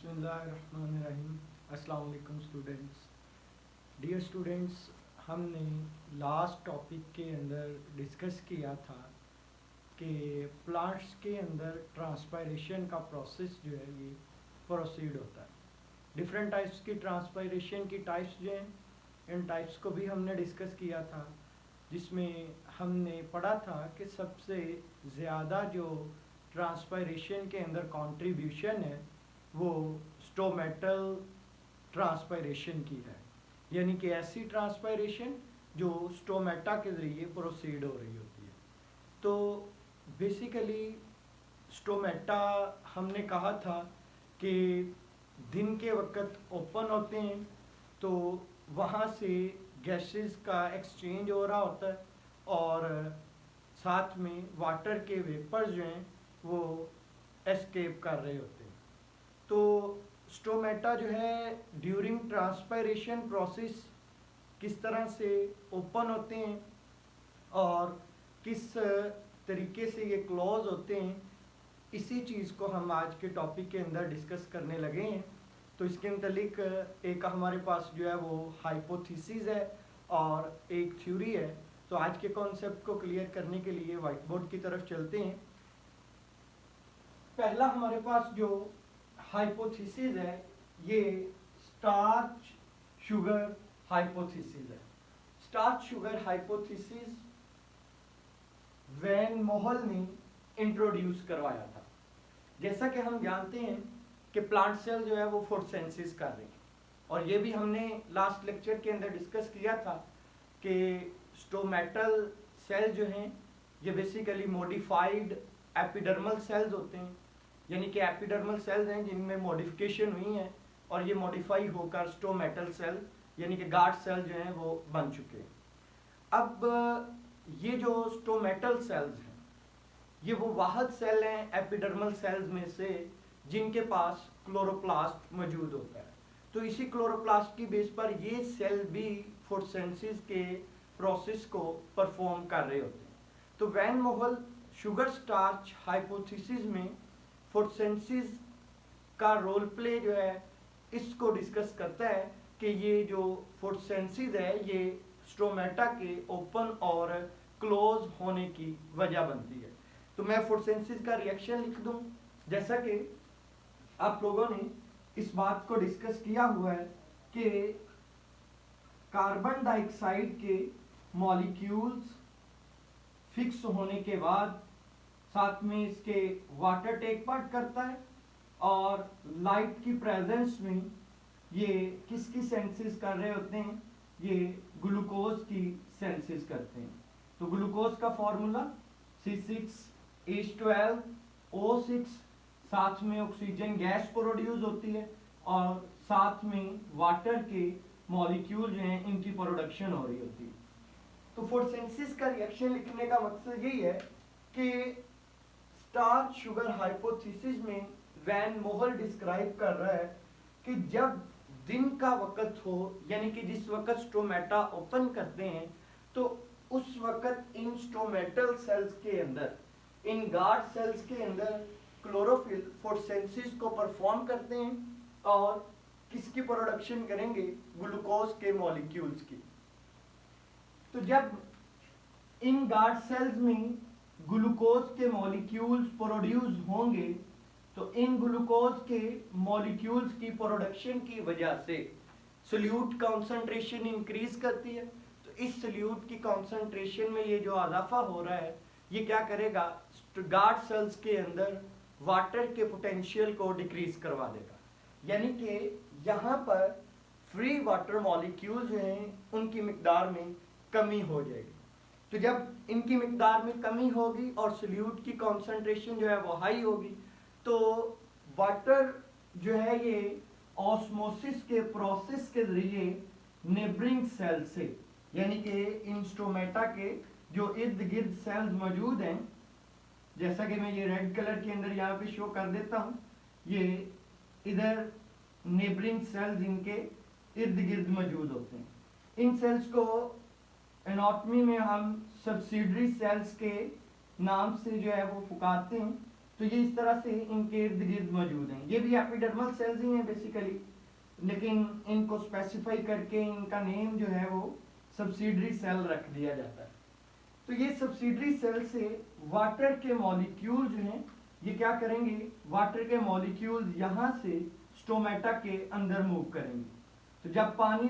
बिस्मिल्लाहिर्रहमानिर्रहीम। अस्सलाम वालेकुम स्टूडेंट्स। डियर स्टूडेंट्स, हमने लास्ट टॉपिक के अंदर डिस्कस किया था कि प्लांट्स के अंदर ट्रांसपायरेशन का प्रोसेस जो है ये प्रोसीड होता है। डिफरेंट टाइप्स की ट्रांसपायरेशन की टाइप्स जो हैं, इन टाइप्स को भी हमने डिस्कस किया था, जिसमें हमने पढ़ा था कि सबसे ज़्यादा जो ट्रांसपायरेशन के अंदर कंट्रीब्यूशन है वो स्टोमेटल ट्रांसपायरेशन की है, यानी कि ऐसी ट्रांसपायरेशन जो स्टोमेटा के ज़रिए प्रोसीड हो रही होती है। तो बेसिकली स्टोमेटा हमने कहा था कि दिन के वक्त ओपन होते हैं तो वहाँ से गैसेस का एक्सचेंज हो रहा होता है और साथ में वाटर के वेपर्स जो हैं वो एस्केप कर रहे होते हैं। तो स्टोमेटा जो है ड्यूरिंग ट्रांसपायरेशन प्रोसेस किस तरह से ओपन होते हैं और किस तरीके से ये क्लोज होते हैं, इसी चीज़ को हम आज के टॉपिक के अंदर डिस्कस करने लगे हैं। तो इसके मुतालिक एक हमारे पास जो है वो हाइपोथेसिस है और एक थ्योरी है। तो आज के कॉन्सेप्ट को क्लियर करने के लिए व्हाइट बोर्ड की तरफ चलते हैं। पहला हमारे पास जो हाइपोथेसिस है ये स्टार्च शुगर हाइपोथेसिस है। स्टार्च शुगर हाइपोथेसिस वैन मोहल ने इंट्रोड्यूस करवाया था। जैसा कि हम जानते हैं कि प्लांट सेल जो है वो फोटोसिंथेसिस कर रहे हैं, और ये भी हमने लास्ट लेक्चर के अंदर डिस्कस किया था कि स्टोमेटल सेल जो हैं ये बेसिकली मॉडिफाइड एपिडर्मल सेल्स होते हैं, यानी कि एपिडर्मल सेल्स हैं जिनमें मॉडिफिकेशन हुई है और ये मॉडिफाई होकर स्टोमेटल सेल यानी कि गार्ड सेल जो हैं वो बन चुके हैं। अब ये जो स्टोमेटल सेल्स हैं ये वो वाहद सेल हैं एपिडर्मल सेल्स में से जिनके पास क्लोरोप्लास्ट मौजूद होता है। तो इसी क्लोरोप्लास्ट की बेस पर ये सेल भी फोटोसिंथेसिस के प्रोसेस को परफॉर्म कर रहे होते हैं। तो वैन मोहल शुगर स्टार्च हाइपोथेसिस में फोटोसिंथेसिस का रोल प्ले जो है इसको डिस्कस करता है कि ये जो फोटोसिंथेसिस है ये स्टोमेटा के ओपन और क्लोज होने की वजह बनती है। तो मैं फोटोसिंथेसिस का रिएक्शन लिख दूं, जैसा कि आप लोगों ने इस बात को डिस्कस किया हुआ है कि कार्बन डाइऑक्साइड के मॉलिक्यूल्स फिक्स होने के बाद साथ में इसके वाटर टेक पार्ट करता है और लाइट की प्रेजेंस में ये किसकी सेंसिस कर रहे होते हैं, ये ग्लूकोज की सेंसिस करते हैं। तो ग्लूकोज का फॉर्मूला C6H12O6, साथ में ऑक्सीजन गैस प्रोड्यूस होती है और साथ में वाटर के मॉलिक्यूल जो हैं इनकी प्रोडक्शन हो रही होती है। तो फोटोसिंथेसिस का रिएक्शन लिखने का मकसद यही है कि स्टार्च शुगर हाइपोथेसिस में वैन मोहल डिस्क्राइब कर रहा है कि जब दिन का वक्त हो, यानी कि जिस वक्त स्टोमेटा ओपन करते हैं, तो उस वक्त इन स्टोमेटल सेल्स के अंदर, इन गार्ड सेल्स के अंदर क्लोरोफिल फोटोसिंथेसिस को परफॉर्म करते हैं और किसकी प्रोडक्शन करेंगे, ग्लूकोज के मॉलिक्यूल्स की। तो जब इन गार्ड सेल्स में ग्लूकोज के मॉलिक्यूल्स प्रोड्यूस होंगे तो इन ग्लूकोज के मॉलिक्यूल्स की प्रोडक्शन की वजह से सोल्यूट कंसंट्रेशन इंक्रीज करती है। तो इस सोल्यूट की कंसंट्रेशन में ये जो इजाफा हो रहा है ये क्या करेगा, गार्ड सेल्स के अंदर वाटर के पोटेंशियल को डिक्रीज करवा देगा, यानी कि यहाँ पर फ्री वाटर मॉलिक्यूल जो हैं उनकी मिकदार में कमी हो जाएगी। तो जब इनकी मिकदार में कमी होगी और सोल्यूट की कंसंट्रेशन जो है वो हाई होगी तो वाटर जो है ये ऑस्मोसिस के प्रोसेस के जरिए नेबरिंग सेल से, यानी कि इन स्टोमेटा के जो इर्द गिर्द सेल्स मौजूद हैं, जैसा कि मैं ये रेड कलर के अंदर यहाँ पे शो कर देता हूँ, ये इधर नेबरिंग सेल्स इनके इर्द गिर्द मौजूद होते हैं। इन सेल्स को एनाटॉमी में हम सब्सिडरी सेल्स के नाम से जो है वो पुकारते हैं। तो ये इस तरह से इनके इर्द गिर्द मौजूद हैं। ये भी एपिडर्मल सेल्स ही हैं बेसिकली, लेकिन इनको स्पेसिफाई करके इनका नेम जो है वो सब्सिडरी सेल रख दिया जाता है। तो ये सब्सिडरी सेल से वाटर के मॉलिक्यूल जो हैं ये क्या करेंगे, वाटर के मॉलिक्यूल यहाँ से स्टोमेटा के अंदर मूव करेंगे। तो जब पानी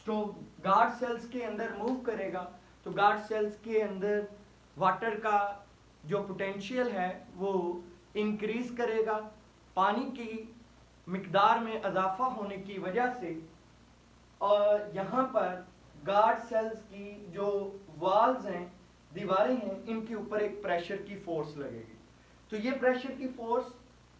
गार्ड सेल्स के अंदर मूव करेगा तो गार्ड सेल्स के अंदर वाटर का जो पोटेंशियल है वो इंक्रीज करेगा। पानी की मिकदार में इजाफा होने की वजह से और यहाँ पर गार्ड सेल्स की जो वॉल्स हैं, दीवारें हैं, इनके ऊपर एक प्रेशर की फोर्स लगेगी। तो ये प्रेशर की फोर्स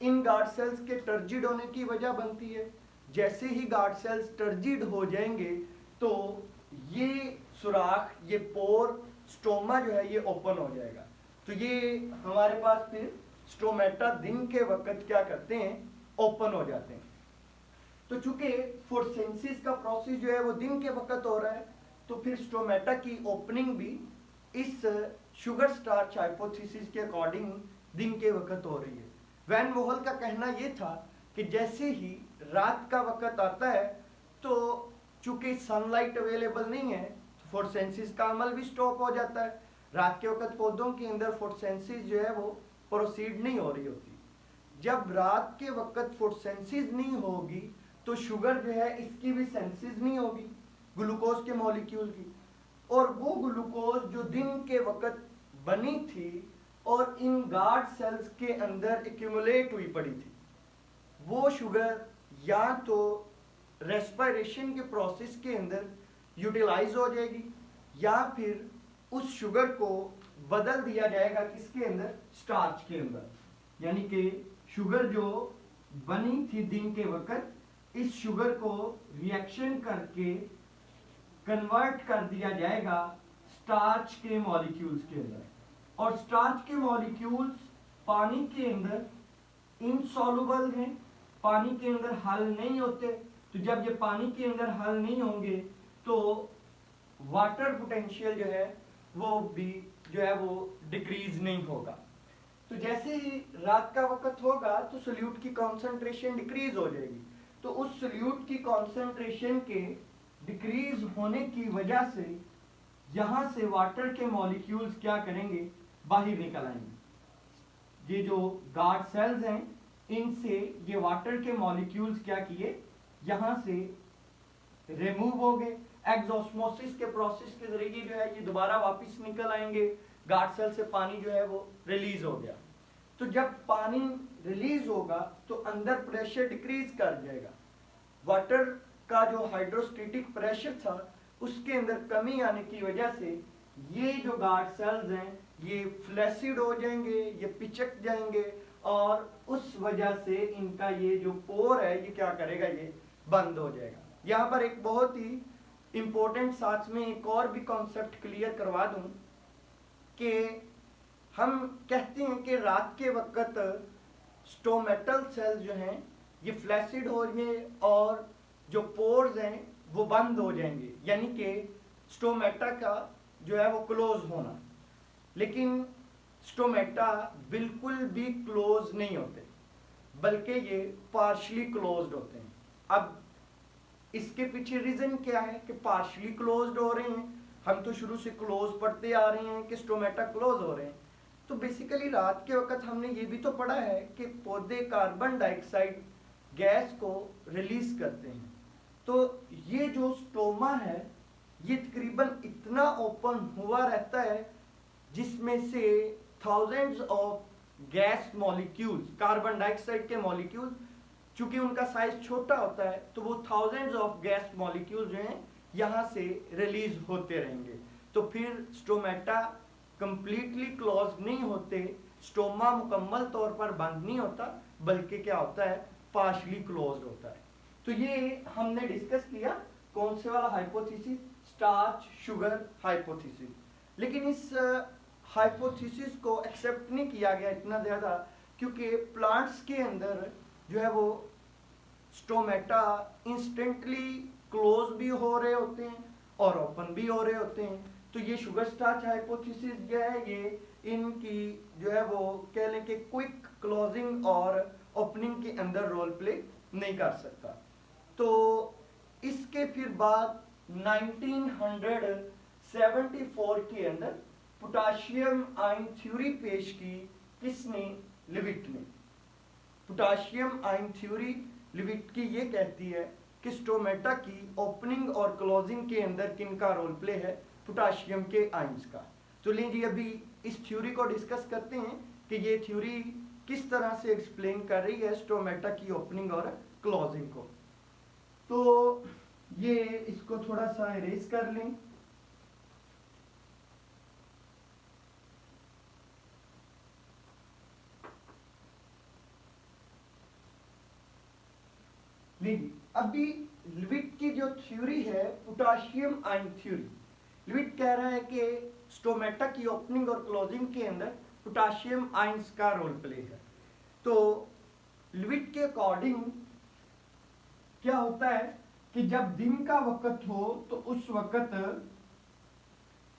इन गार्ड सेल्स के टर्जिड होने की वजह बनती है। जैसे ही गार्ड सेल्स टर्जिड हो जाएंगे तो ये सुराख, ये पोर, स्टोमा जो है ये ओपन हो जाएगा। तो ये हमारे पास फिर स्टोमेटा दिन के वक्त क्या करते हैं, ओपन हो जाते हैं। तो चूंकि फोटोसिंथेसिस का प्रोसेस जो है वो दिन के वक्त हो रहा है, तो फिर स्टोमेटा की ओपनिंग भी इस शुगर स्टार्च हाइपोथेसिस के अकॉर्डिंग दिन के वक्त हो रही है। वैन वोहल का कहना ये था कि जैसे ही रात का वक्त आता है तो चूंकि सनलाइट अवेलेबल नहीं है तो फोटोसिंथेसिस का अमल भी स्टॉप हो जाता है। रात के वक्त पौधों के अंदर फोटोसिंथेसिस जो है वो प्रोसीड नहीं हो रही होती। जब रात के वक्त फोटोसिंथेसिस नहीं होगी तो शुगर जो है इसकी भी सिंथेसिस नहीं होगी, ग्लूकोज के मॉलिक्यूल की, और वो ग्लूकोज जो दिन के वक्त बनी थी और इन गार्ड सेल्स के अंदर एक्यूमुलेट हुई पड़ी थी, वो शुगर या तो रेस्पिरेशन के प्रोसेस के अंदर यूटिलाइज हो जाएगी या फिर उस शुगर को बदल दिया जाएगा किसके अंदर, स्टार्च के अंदर। यानी कि शुगर जो बनी थी दिन के वक्त, इस शुगर को रिएक्शन करके कन्वर्ट कर दिया जाएगा स्टार्च के मॉलिक्यूल्स के अंदर। और स्टार्च के मॉलिक्यूल्स पानी के अंदर इनसॉल्युबल हैं, पानी के अंदर हल नहीं होते। तो जब ये पानी के अंदर हल नहीं होंगे तो वाटर पोटेंशियल जो है वो भी जो है वो डिक्रीज नहीं होगा। तो जैसे ही रात का वक्त होगा तो सोल्यूट की कॉन्सेंट्रेशन डिक्रीज हो जाएगी। तो उस सोल्यूट की कॉन्सेंट्रेशन के डिक्रीज होने की वजह से यहाँ से वाटर के मॉलिक्यूल्स क्या करेंगे, बाहर निकल आएंगे। ये जो गार्ड सेल्स हैं इनसे ये वाटर के मॉलिक्यूल्स क्या किए, यहाँ से रिमूव हो गए। एक्सोस्मोसिस के प्रोसेस के जरिए जो है ये दोबारा वापस निकल आएंगे। गार्ड सेल से पानी जो है वो रिलीज हो गया। तो जब पानी रिलीज होगा तो अंदर प्रेशर डिक्रीज कर जाएगा। वाटर का जो हाइड्रोस्टेटिक प्रेशर था उसके अंदर कमी आने की वजह से ये जो गार्ड सेल्स हैं ये फ्लैसिड हो जाएंगे, ये पिचक जाएंगे और उस वजह से इनका ये जो पोर है ये क्या करेगा, ये बंद हो जाएगा। यहाँ पर एक बहुत ही इंपॉर्टेंट साथ में एक और भी कॉन्सेप्ट क्लियर करवा दूं कि हम कहते हैं कि रात के वक्त स्टोमेटल सेल्स जो हैं ये फ्लैसिड हो जाएंगे और जो पोर्स हैं वो बंद हो जाएंगे, यानी कि स्टोमेटा का जो है वो क्लोज होना। लेकिन स्टोमेटा बिल्कुल भी क्लोज नहीं होते, बल्कि ये पार्शली क्लोज्ड होते हैं। अब इसके पीछे रीजन क्या है कि पार्शली क्लोज्ड हो रहे हैं। हम तो शुरू से क्लोज पढ़ते आ रहे हैं कि स्टोमेटा क्लोज हो रहे हैं। तो बेसिकली रात के वक्त हमने ये भी तो पढ़ा है कि पौधे कार्बन डाइऑक्साइड गैस को रिलीज करते हैं। तो ये जो स्टोमा है ये तकरीबन इतना ओपन हुआ रहता है जिसमें से thousands of gas molecules, carbon dioxide के मॉलिक्यूल्स, चूंकि उनका साइज छोटा होता है तो वो थाउजेंड्स ऑफ गैस मॉलिक्यूल्स जो हैं यहाँ से रिलीज होते रहेंगे। तो फिर स्टोमेटा कंप्लीटली क्लोज नहीं होते, स्टोमा मुकम्मल तौर पर बंद नहीं होता, बल्कि क्या होता है, पार्शली क्लोज्ड होता है। तो ये हमने डिस्कस किया कौन से वाला हाइपोथेसिस, स्टार्च शुगर हाइपोथेसिस। लेकिन इस हाइपोथेसिस को एक्सेप्ट नहीं किया गया इतना ज़्यादा क्योंकि प्लांट्स के अंदर जो है वो स्टोमेटा इंस्टेंटली क्लोज भी हो रहे होते हैं और ओपन भी हो रहे होते हैं। तो ये शुगर स्टार्च हाइपोथेसिस जो है ये इनकी जो है वो कह लें कि क्विक क्लोजिंग और ओपनिंग के अंदर रोल प्ले नहीं कर सकता। तो इसके फिर बाद 1974 के अंदर पोटाशियम आयन थ्योरी पेश की किसने? लिविट ने। पोटाशियम आयन थ्योरी लिविट की ये कहती है कि स्टोमेटा की ओपनिंग और क्लोजिंग के अंदर किनका रोल प्ले है? पोटाशियम के आयंस का। तो लीजिए अभी इस थ्योरी को डिस्कस करते हैं कि ये थ्योरी किस तरह से एक्सप्लेन कर रही है स्टोमेटा की ओपनिंग और क्लोजिंग को। तो ये इसको थोड़ा सा इरेज कर लें। लीजिए अभी लिविट की जो थ्योरी है पोटाशियम आयन थ्योरी, लिविट कह रहा है कि स्टोमेटा की ओपनिंग और क्लोजिंग के अंदर पोटाशियम आयंस का रोल प्ले है। तो लिविट के अकॉर्डिंग क्या होता है कि जब दिन का वक्त हो तो उस वक्त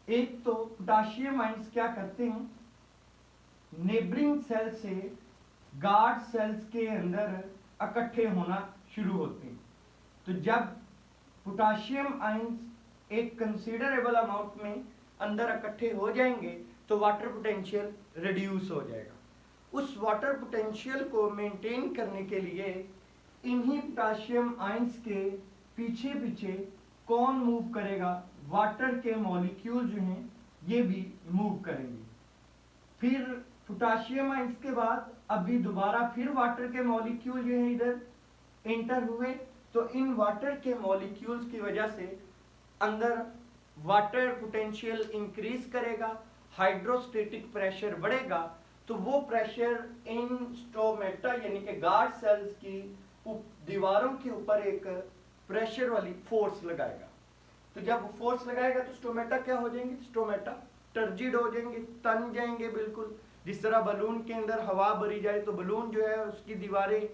एक तो पोटाशियम आयंस क्या करते हैं, नेबरिंग सेल से गार्ड सेल्स के अंदर इकट्ठे होना शुरू होते हैं। तो जब पोटाशियम आयंस एक कंसीडरेबल अमाउंट में अंदर इकट्ठे हो जाएंगे तो वाटर पोटेंशियल रिड्यूस हो जाएगा। उस वाटर पोटेंशियल को मेंटेन करने के लिए इन्हीं पोटाशियम आयंस के पीछे पीछे कौन मूव करेगा? वाटर के मॉलिक्यूल जो हैं ये भी मूव करेंगे। फिर पोटाशियम आयंस के बाद अभी दोबारा फिर वाटर के मॉलिक्यूल जो है इधर एंटर हुए, तो इन वाटर के मॉलिक्यूल्स की वजह से अंदर वाटर पोटेंशियल इंक्रीज करेगा, हाइड्रोस्टेटिक प्रेशर बढ़ेगा। तो वो प्रेशर इन स्टोमेटा यानी कि गार्ड सेल्स की दीवारों के ऊपर एक प्रेशर वाली फोर्स लगाएगा। तो जब वो फोर्स लगाएगा तो स्टोमेटा क्या हो जाएंगे? स्टोमेटा टर्जिड हो जाएंगे, तन जाएंगे बिल्कुल। जिस तरह बलून के अंदर हवा भरी जाए तो बलून जो है उसकी दीवारें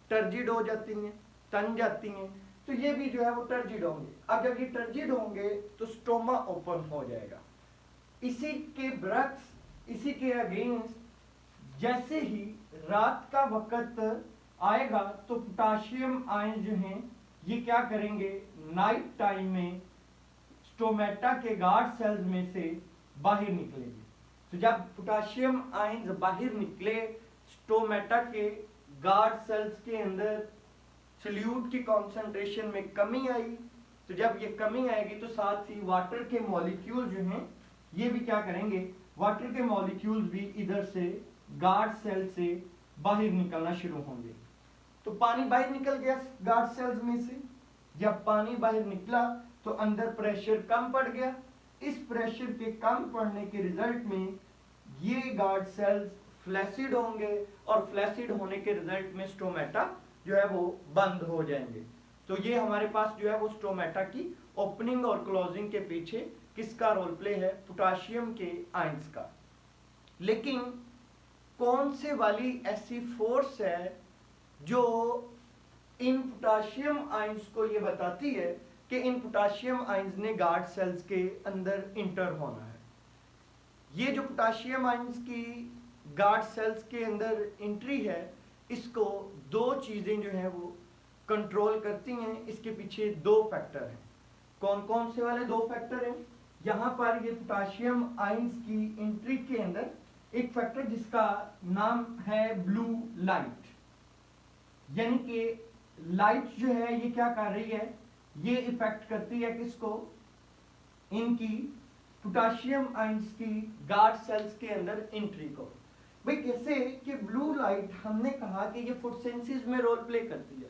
टर्जिड हो जाती हैं, तन जाती हैं। तो ये भी जो है वो टर्जिड होंगे। अब जब ये टर्जिड होंगे तो स्टोमा ओपन हो जाएगा। इसी के ब्रक्स, इसी के अगेंस्ट जैसे ही रात का वक्त आएगा तो पोटाशियम आयन जो हैं ये क्या करेंगे? नाइट टाइम में स्टोमेटा के गार्ड सेल्स में से बाहर निकलेंगे। तो जब पोटाशियम आयंस बाहर निकले, स्टोमेटा के गार्ड सेल्स के अंदर सल्यूट की कॉन्सेंट्रेशन में कमी आई। तो जब ये कमी आएगी तो साथ ही वाटर के मॉलिक्यूल जो हैं ये भी क्या करेंगे? वाटर के मॉलिक्यूल्स भी इधर से गार्ड सेल से बाहर निकलना शुरू होंगे। तो पानी बाहर निकल गया गार्ड सेल्स में से। जब पानी बाहर निकला तो अंदर प्रेशर कम पड़ गया। इस प्रेशर के कम पड़ने के रिजल्ट में ये गार्ड सेल्स फ्लैसिड होंगे और फ्लैसिड होने के रिजल्ट में स्टोमेटा जो है वो बंद हो जाएंगे। तो ये हमारे पास जो है वो स्टोमेटा की ओपनिंग और क्लोजिंग के पीछे किसका रोल प्ले है? पोटाशियम के आयंस का। लेकिन कौन से वाली ऐसी फोर्स है जो इन पोटाशियम आयंस को ये बताती है कि इन पोटाशियम आयंस ने गार्ड सेल्स के अंदर इंटर होना है? ये जो पोटाशियम आयंस की गार्ड सेल्स के अंदर एंट्री है, इसको दो चीजें जो हैं वो कंट्रोल करती हैं। इसके पीछे दो फैक्टर हैं। कौन कौन से वाले दो फैक्टर हैं? यहाँ पर ये पोटाशियम आयंस की एंट्री के अंदर एक फैक्टर जिसका नाम है ब्लू लाइट, यानी कि लाइट जो है ये क्या कर रही है? ये इफेक्ट करती है किसको? इनकी पोटाशियम आयंस की गार्ड सेल्स के अंदर एंट्री को। भाई कैसे कि ब्लू लाइट हमने कहा कि ये फोटोसिंथेसिस में रोल प्ले करती है।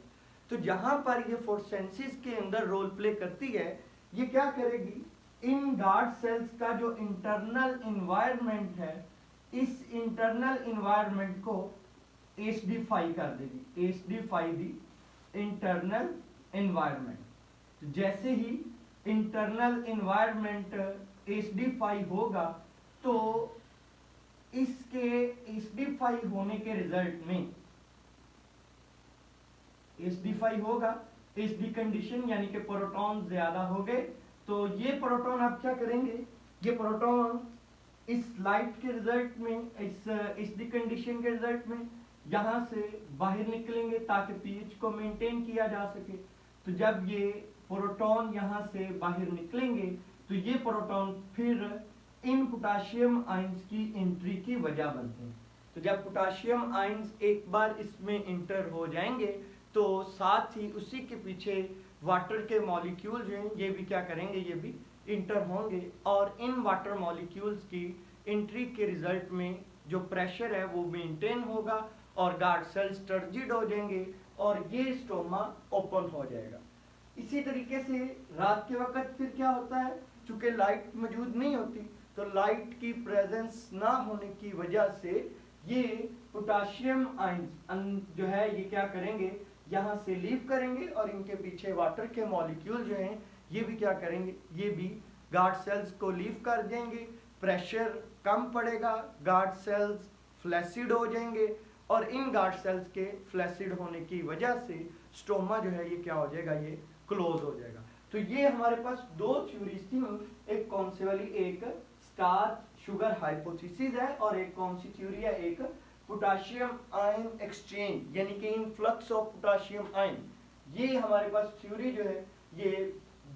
तो जहां पर ये फोटोसिंथेसिस के अंदर रोल प्ले करती है, ये क्या करेगी? इन गार्ड सेल्स का जो इंटरनल इन्वायरमेंट है, इस इंटरनल इन्वायरमेंट को एसिडिफाई कर देगी। एसिडिफाई दी इंटरनल इन्वायरमेंट। तो जैसे ही इंटरनल इन्वायरमेंट एसिडिफाई होगा तो इसके एसिडिफाई होने के रिजल्ट में एसिडिफाई होगा, एसिडी कंडीशन यानी कि प्रोटॉन ज्यादा हो गए। तो ये प्रोटॉन आप क्या करेंगे? ये प्रोटॉन इस लाइट के रिजल्ट में, इस कंडीशन के रिजल्ट में यहाँ से बाहर निकलेंगे ताकि पीएच को मेंटेन किया जा सके। तो जब ये प्रोटॉन यहाँ से बाहर निकलेंगे तो ये प्रोटॉन फिर इन पोटाशियम आयंस की एंट्री की वजह बनते हैं। तो जब पोटाशियम आयंस एक बार इसमें इंटर हो जाएंगे तो साथ ही उसी के पीछे वाटर के मॉलिक्यूल जो हैं ये भी क्या करेंगे, ये भी इंटर होंगे, और इन वाटर मॉलिक्यूल्स की एंट्री के रिजल्ट में जो प्रेशर है वो मेंटेन होगा और गार्ड सेल्स टर्जिड हो जाएंगे और ये स्टोमा ओपन हो जाएगा। इसी तरीके से रात के वक्त फिर क्या होता है, चूंकि लाइट मौजूद नहीं होती तो लाइट की प्रेजेंस ना होने की वजह से ये पोटाशियम आयंस जो है ये क्या करेंगे, यहाँ से लीव करेंगे और इनके पीछे वाटर के मॉलिक्यूल जो हैं ये भी क्या करेंगे, ये भी गार्ड सेल्स को लीव कर देंगे, प्रेशर कम पड़ेगा, गार्ड सेल्स फ्लैसिड हो जाएंगे और इन गार्ड सेल्स के फ्लैसिड होने की वजह से स्टोमा जो है ये क्या हो जाएगा, ये क्लोज हो जाएगा। तो ये हमारे पास दो थ्योरीज थी, एक कौन सी वाली, एक स्टार्च शुगर हाइपोथेसिस है और एक कौन सी थ्योरी है, एक पोटाशियम आयन एक्सचेंज यानी कि इनफ्लक्स ऑफ पोटाशियम आयन। ये हमारे पास थ्योरी जो है ये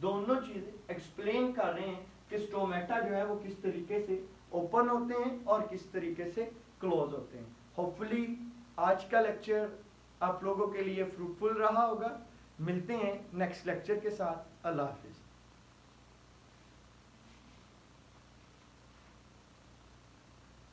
दोनों चीजें एक्सप्लेन कर रहे हैं कि स्टोमेटा जो है वो किस तरीके से ओपन होते हैं और किस तरीके से क्लोज होते हैं। होपफुली आज का लेक्चर आप लोगों के लिए फ्रूटफुल रहा होगा। मिलते हैं नेक्स्ट लेक्चर के साथ। अल्लाह हाफिज।